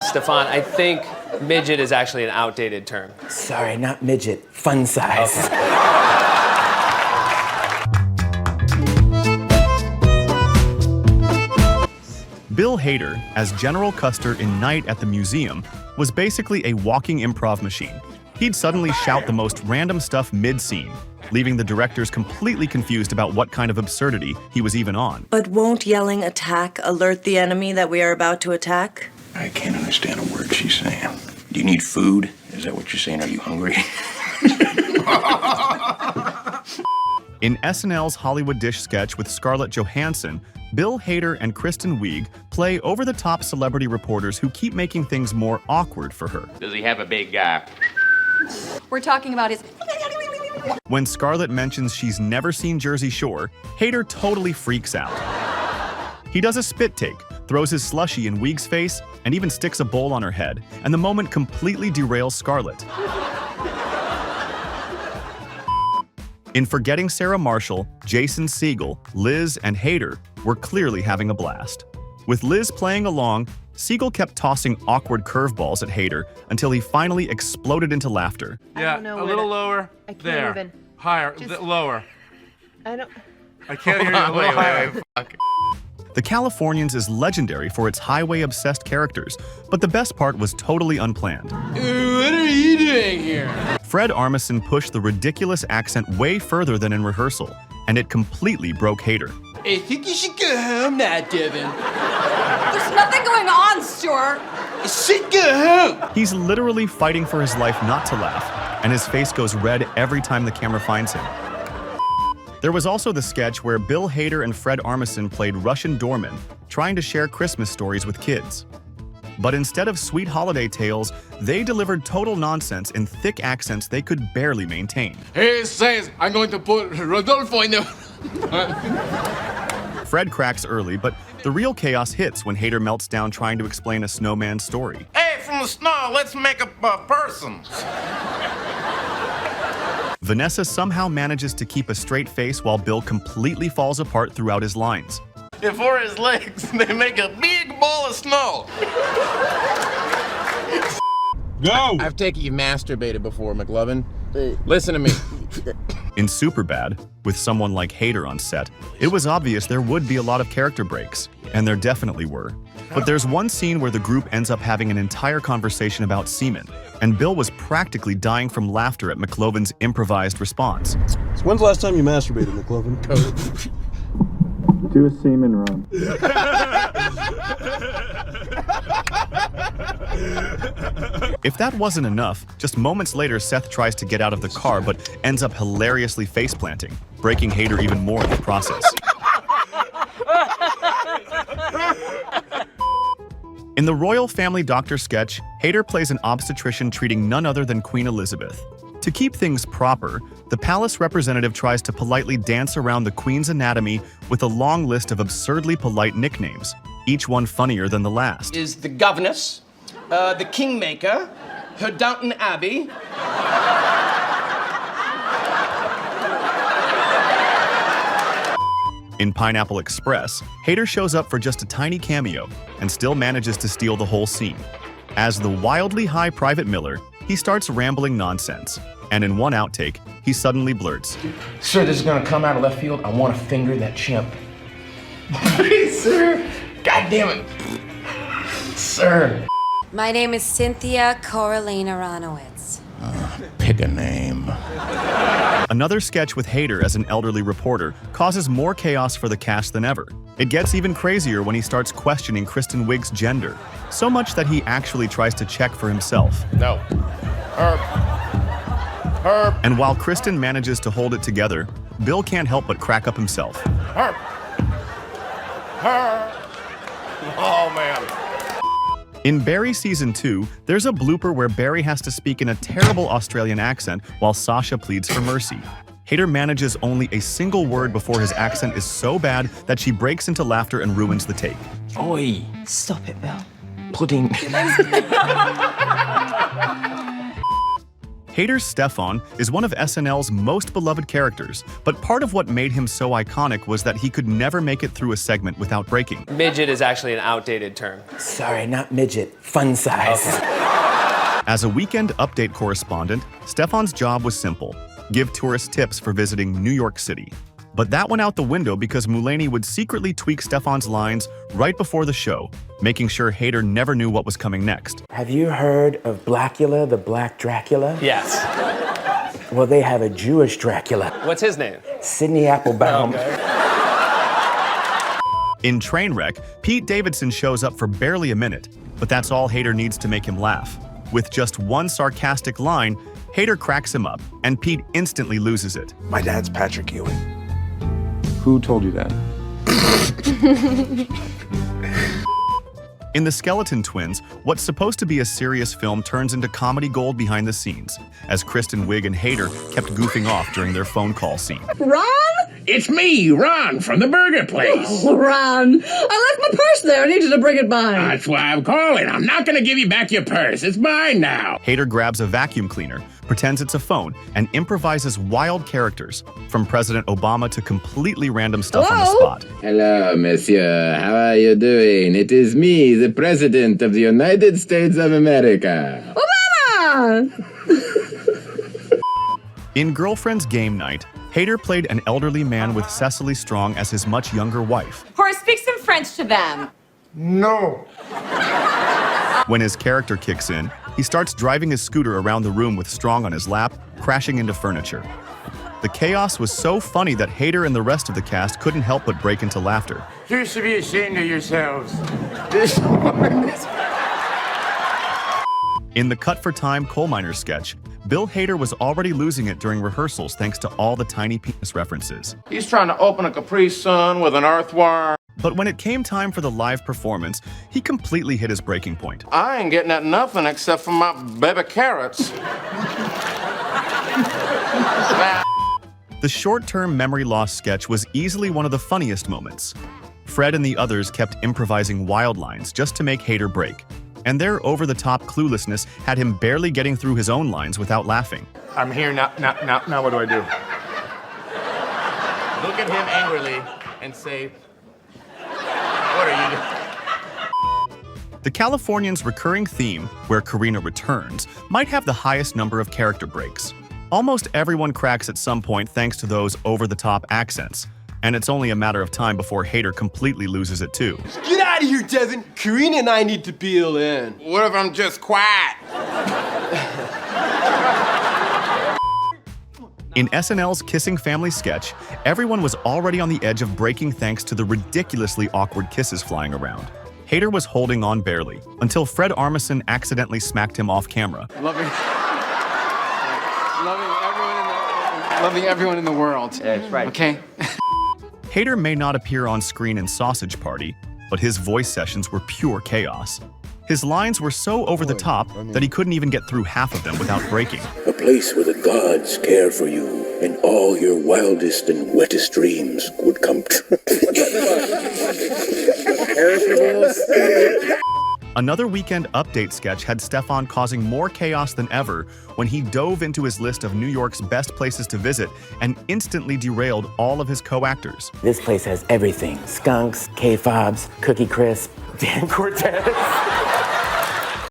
Stefan, I think midget is actually an outdated term. Sorry, not midget. Fun size. Okay. Bill Hader, as General Custer in Night at the Museum, was basically a walking improv machine. He'd suddenly shout the most random stuff mid-scene, leaving the directors completely confused about what kind of absurdity he was even on. But won't yelling attack alert the enemy that we are about to attack? I can't understand a word she's saying. Do you need food? Is that what you're saying? Are you hungry? In SNL's Hollywood Dish sketch with Scarlett Johansson, Bill Hader and Kristen Wiig play over-the-top celebrity reporters who keep making things more awkward for her. Does he have a big guy? We're talking about his... When Scarlett mentions she's never seen Jersey Shore, Hader totally freaks out. He does a spit take, throws his slushie in Wiig's face, and even sticks a bowl on her head, and the moment completely derails Scarlett. In Forgetting Sarah Marshall, Jason Segel, Liz, and Hader were clearly having a blast. With Liz playing along, Segel kept tossing awkward curveballs at Hader until he finally exploded into laughter. Yeah, a little lower. I can't there. even. Higher. Just- Lower. I don't... I can't hear you. A little higher. The Californians is legendary for its highway-obsessed characters, but the best part was totally unplanned. Ooh, what are you doing here? Fred Armisen pushed the ridiculous accent way further than in rehearsal, and it completely broke Hader. I think you should go home now, Devin. There's nothing going on, Stuart. You should go home. He's literally fighting for his life not to laugh, and his face goes red every time the camera finds him. There was also the sketch where Bill Hader and Fred Armisen played Russian doormen, trying to share Christmas stories with kids. But instead of sweet holiday tales, they delivered total nonsense in thick accents they could barely maintain. He says, I'm going to put Rodolfo in the... Fred cracks early, but the real chaos hits when Hader melts down trying to explain a snowman's story. Hey, from the snow, let's make a person. Vanessa somehow manages to keep a straight face while Bill completely falls apart throughout his lines. Before his legs, they make a big ball of snow. Go! I've taken you masturbated before, McLovin. Listen to me. In Superbad, with someone like Hader on set, it was obvious there would be a lot of character breaks, and there definitely were. But there's one scene where the group ends up having an entire conversation about semen, and Bill was practically dying from laughter at McLovin's improvised response. So when's the last time you masturbated, McLovin? Do a semen run. If that wasn't enough, just moments later Seth tries to get out of the car but ends up hilariously face-planting, breaking Hader even more in the process. In the Royal Family Doctor sketch, Hader plays an obstetrician treating none other than Queen Elizabeth. To keep things proper, the palace representative tries to politely dance around the Queen's anatomy with a long list of absurdly polite nicknames, each one funnier than the last. Is the governess, the kingmaker, her Downton Abbey. In Pineapple Express, Hader shows up for just a tiny cameo and still manages to steal the whole scene. As the wildly high Private Miller, he starts rambling nonsense, and in one outtake, he suddenly blurts, Sir, this is gonna come out of left field. I want to finger that chimp. Please, sir. God damn it. Sir. My name is Cynthia Coralina Aronowitz. Pick a name. Another sketch with Hader as an elderly reporter causes more chaos for the cast than ever. It gets even crazier when he starts questioning Kristen Wiig's gender, so much that he actually tries to check for himself. No. Herb. And while Kristen manages to hold it together, Bill can't help but crack up himself. Herb. Oh, man. In Barry Season 2, there's a blooper where Barry has to speak in a terrible Australian accent while Sasha pleads for mercy. Hader manages only a single word before his accent is so bad that she breaks into laughter and ruins the take. Oi. Stop it, Bill. Pudding. Hater's Stefan is one of SNL's most beloved characters, but part of what made him so iconic was that he could never make it through a segment without breaking. Midget is actually an outdated term. Sorry, not midget. Fun size. As a Weekend Update correspondent, Stefan's job was simple: give tourists tips for visiting New York City. But that went out the window because Mulaney would secretly tweak Stefan's lines right before the show, making sure Hater never knew what was coming next. Have you heard of Blackula, the Black Dracula? Yes. Well, they have a Jewish Dracula. What's his name? Sidney Applebaum. In Trainwreck, Pete Davidson shows up for barely a minute, but that's all Hater needs to make him laugh. With just one sarcastic line, Hater cracks him up, and Pete instantly loses it. My dad's Patrick Ewing. Who told you that? In The Skeleton Twins, what's supposed to be a serious film turns into comedy gold behind the scenes, as Kristen Wiig and Hater kept goofing off during their phone call scene. Ron? It's me, Ron, from the burger place. Oh, Ron, I left my purse there. I need you to bring it by. That's why I'm calling. I'm not gonna give you back your purse. It's mine now. Hater grabs a vacuum cleaner, pretends it's a phone, and improvises wild characters, from President Obama to completely random stuff on the spot. Hello, monsieur. How are you doing? It is me, the President of the United States of America. Obama! In Girlfriend's Game Night, Hater played an elderly man with Cecily Strong as his much younger wife. Horace, speak some French to them. No. When his character kicks in, he starts driving his scooter around the room with Strong on his lap, crashing into furniture. The chaos was so funny that Hater and the rest of the cast couldn't help but break into laughter. You should be ashamed of yourselves. In the Cut for Time coal miner sketch, Bill Hader was already losing it during rehearsals thanks to all the tiny penis references. He's trying to open a Capri Sun with an earthworm. But when it came time for the live performance, he completely hit his breaking point. I ain't getting at nothing except for my baby carrots. The short-term memory loss sketch was easily one of the funniest moments. Fred and the others kept improvising wild lines just to make Hader break, and their over-the-top cluelessness had him barely getting through his own lines without laughing. I'm here now. Now what do I do? Look at him angrily and say, what are you doing? The Californians' recurring theme, where Karina returns, might have the highest number of character breaks. Almost everyone cracks at some point thanks to those over-the-top accents, and it's only a matter of time before Hader completely loses it too. Get out of here, Devin. Karina and I need to peel in. What if I'm just quiet? In SNL's Kissing Family sketch, everyone was already on the edge of breaking thanks to the ridiculously awkward kisses flying around. Hader was holding on barely, until Fred Armisen accidentally smacked him off camera. Loving everyone in the world. Yeah, that's right. Okay? Hader may not appear on screen in Sausage Party, but his voice sessions were pure chaos. His lines were so over the top that he couldn't even get through half of them without breaking. A place where the gods care for you and all your wildest and wettest dreams would come true. Another Weekend Update sketch had Stefan causing more chaos than ever when he dove into his list of New York's best places to visit and instantly derailed all of his co-actors. This place has everything. Skunks, K-fobs, Cookie Crisp, Dan Cortez.